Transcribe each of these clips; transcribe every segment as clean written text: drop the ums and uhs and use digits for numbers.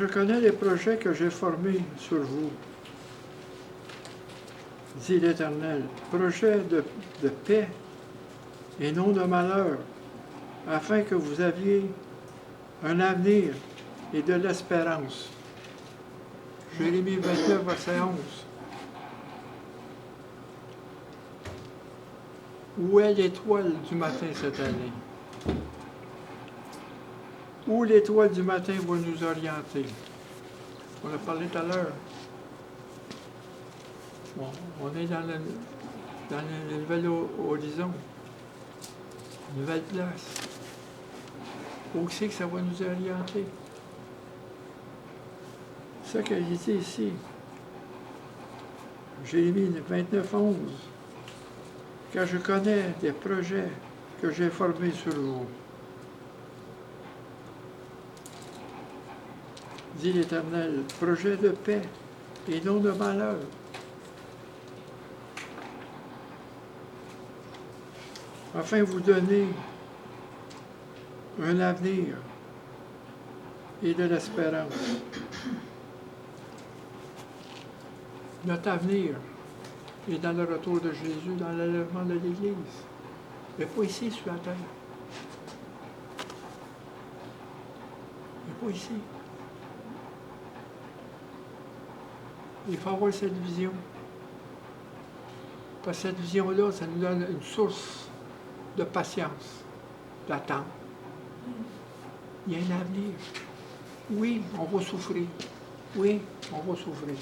Je connais les projets que j'ai formés sur vous, dit l'Éternel, projets de paix et non de malheur, afin que vous aviez un avenir et de l'espérance. Jérémie 29, verset 11. Où est l'étoile du matin cette année? Où l'étoile du matin va nous orienter? On a parlé tout à l'heure. Bon, on est dans le nouvel horizon, une nouvelle place. Où c'est que ça va nous orienter? C'est ça qu'il dit ici. Jérémie 29, 11. Car je connais des projets que j'ai formés sur vous, dit l'Éternel, projet de paix et non de malheur. Afin de vous donner un avenir et de l'espérance. Notre avenir est dans le retour de Jésus, dans l'enlèvement de l'Église. Mais pas ici sur la terre. Mais pas ici. Il faut avoir cette vision. Parce que cette vision-là, ça nous donne une source de patience, d'attente. Il y a un avenir. Oui, on va souffrir. Oui, on va souffrir.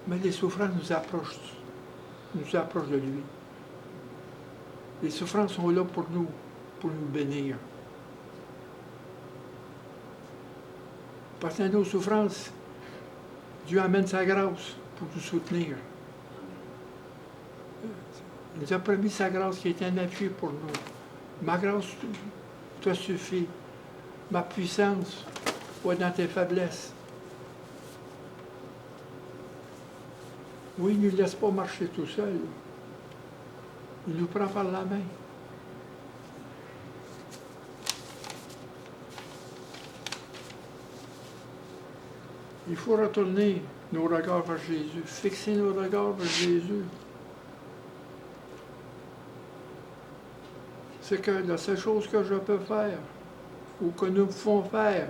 Mais les souffrances nous approchent de lui. Les souffrances sont là pour nous bénir. Parce que dans nos souffrances, Dieu amène sa grâce pour nous soutenir. Il nous a promis sa grâce qui est un appui pour nous. Ma grâce te suffit. Ma puissance va dans tes faiblesses. Oui, il ne nous laisse pas marcher tout seul. Il nous prend par la main. Il faut retourner nos regards vers Jésus, fixer nos regards vers Jésus. C'est que la seule chose que je peux faire, ou que nous pouvons faire,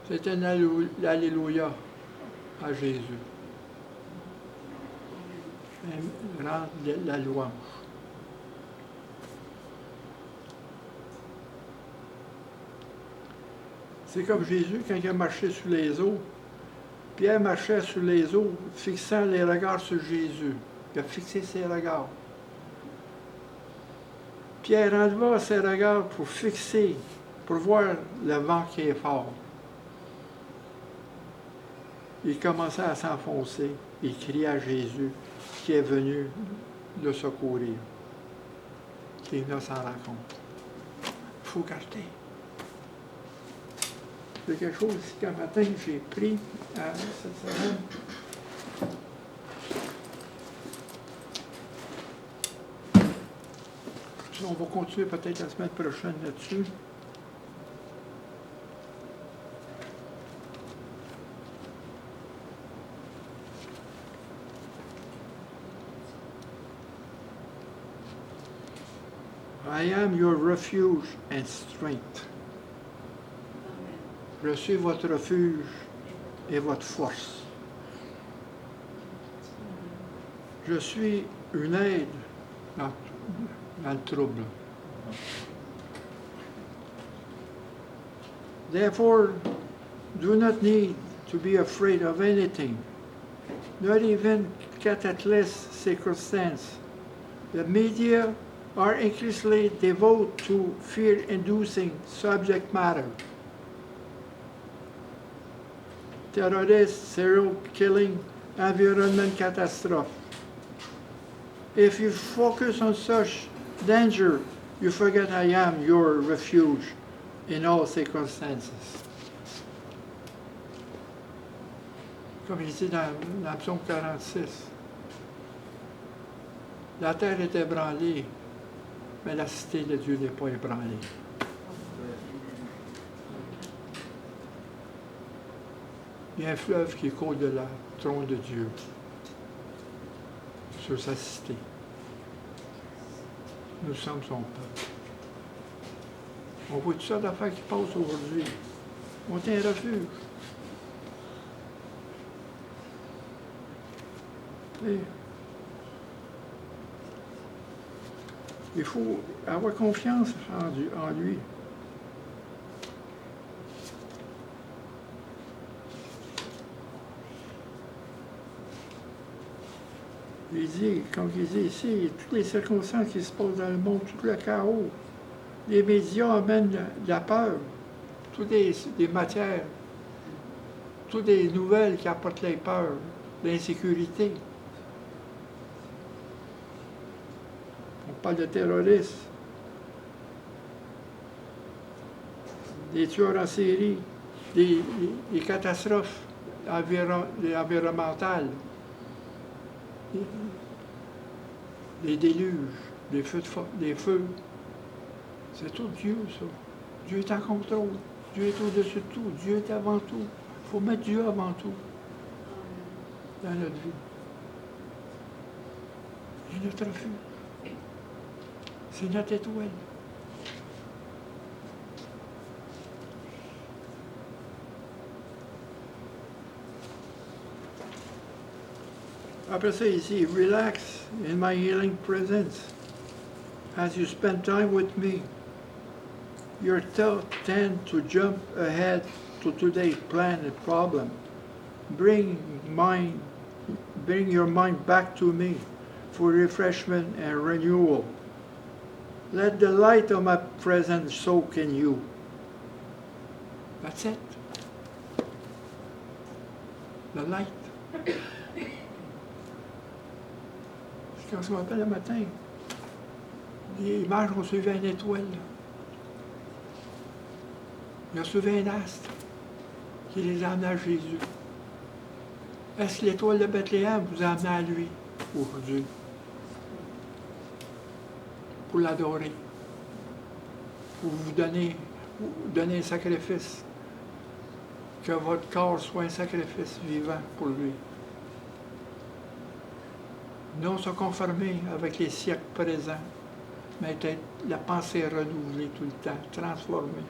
c'est un Alléluia à Jésus. Rendre la louange. C'est comme Jésus quand il a marché sur les eaux. Pierre marchait sur les eaux, fixant les regards sur Jésus. Il a fixé ses regards. Pierre enleva ses regards pour fixer, pour voir le vent qui est fort. Il commençait à s'enfoncer. Il criait à Jésus qui est venu le secourir, qui est venu s'en rendre compte. Il faut garder. C'est quelque chose qu'un matin j'ai pris à cette semaine. On va continuer peut-être la semaine prochaine là-dessus. I am your refuge and strength. Je suis votre refuge et votre force. Je suis une aide dans le trouble. Therefore, do not need to be afraid of anything, not even cataclysmic circumstance. The media are increasingly devoted to fear-inducing subject matter. Terrorists, serial killing, environment catastrophe. If you focus on such danger, you forget I am your refuge in all circumstances. Comme il dit dans le psaume 46, la terre est ébranlée, mais la cité de Dieu n'est pas ébranlée. Il y a un fleuve qui coule de la trône de Dieu sur sa cité. Nous sommes son peuple. On voit toutes sortes d'affaires qui passent aujourd'hui. On est un refuge. Et il faut avoir confiance en lui. Il dit, comme il dit ici, toutes les circonstances qui se passent dans le monde, tout le chaos, les médias amènent de la peur, toutes des matières, toutes des nouvelles qui apportent les peurs, l'insécurité. On parle de terrorisme, des tueurs en série, des catastrophes environnementales, les déluges, des feux. C'est tout Dieu, ça. Dieu est en contrôle. Dieu est au-dessus de tout. Dieu est avant tout. Il faut mettre Dieu avant tout dans notre vie. C'est notre refuge. C'est notre étoile. Après ça, ici, relax in my healing presence as you spend time with me. Your thoughts tend to jump ahead to today's plan and problem. Bring your mind back to me for refreshment and renewal. Let the light of my presence soak in you. That's it. The light. Quand je m'appelle le matin, les images ont suivi une étoile. Ils ont suivi un astre qui les a amenés à Jésus. Est-ce que l'étoile de Bethléem vous a amené à lui aujourd'hui? Pour l'adorer, pour vous donner un sacrifice, que votre corps soit un sacrifice vivant pour lui. Non se conformer avec les siècles présents, mais être la pensée renouvelée tout le temps, transformée.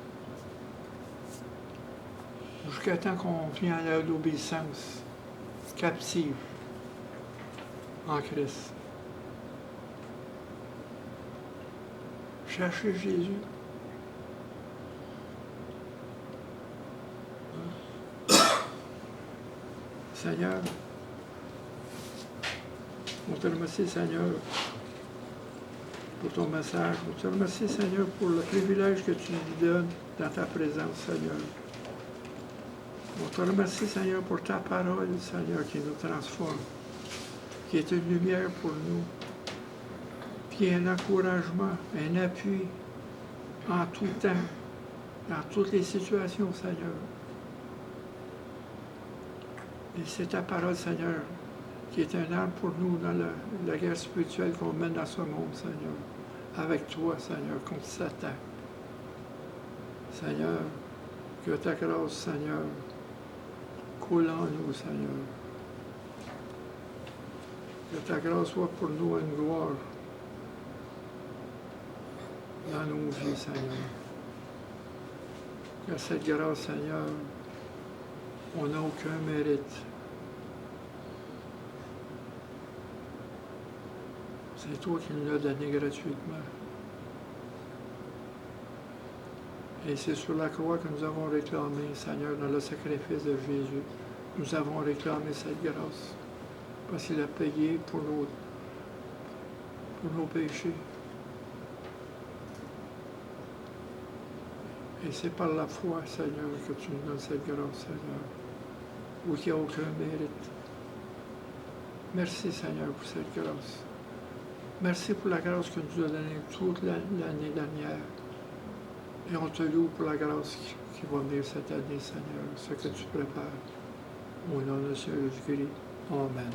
Jusqu'à temps qu'on vient à l'obéissance captive en Christ. Cherchez Jésus. Seigneur, on te remercie, Seigneur, pour ton message. On te remercie, Seigneur, pour le privilège que tu nous donnes dans ta présence, Seigneur. On te remercie, Seigneur, pour ta parole, Seigneur, qui nous transforme, qui est une lumière pour nous, qui est un encouragement, un appui en tout temps, dans toutes les situations, Seigneur. Et c'est ta parole, Seigneur, qui est un arme pour nous dans la guerre spirituelle qu'on mène dans ce monde, Seigneur. Avec toi, Seigneur, contre Satan. Seigneur, que ta grâce, Seigneur, coule en nous, Seigneur. Que ta grâce soit pour nous une gloire dans nos vies, Seigneur. Que cette grâce, Seigneur, on n'a aucun mérite. C'est toi qui nous l'as donné gratuitement. Et c'est sur la croix que nous avons réclamé, Seigneur, dans le sacrifice de Jésus. Nous avons réclamé cette grâce. Parce qu'il a payé pour nos péchés. Et c'est par la foi, Seigneur, que tu nous donnes cette grâce, Seigneur, où il n'y a aucun mérite. Merci, Seigneur, pour cette grâce. Merci pour la grâce que tu nous as donnée toute l'année dernière. Et on te loue pour la grâce qui va venir cette année, Seigneur, ce que tu prépares. Au nom de Jésus-Christ. Amen.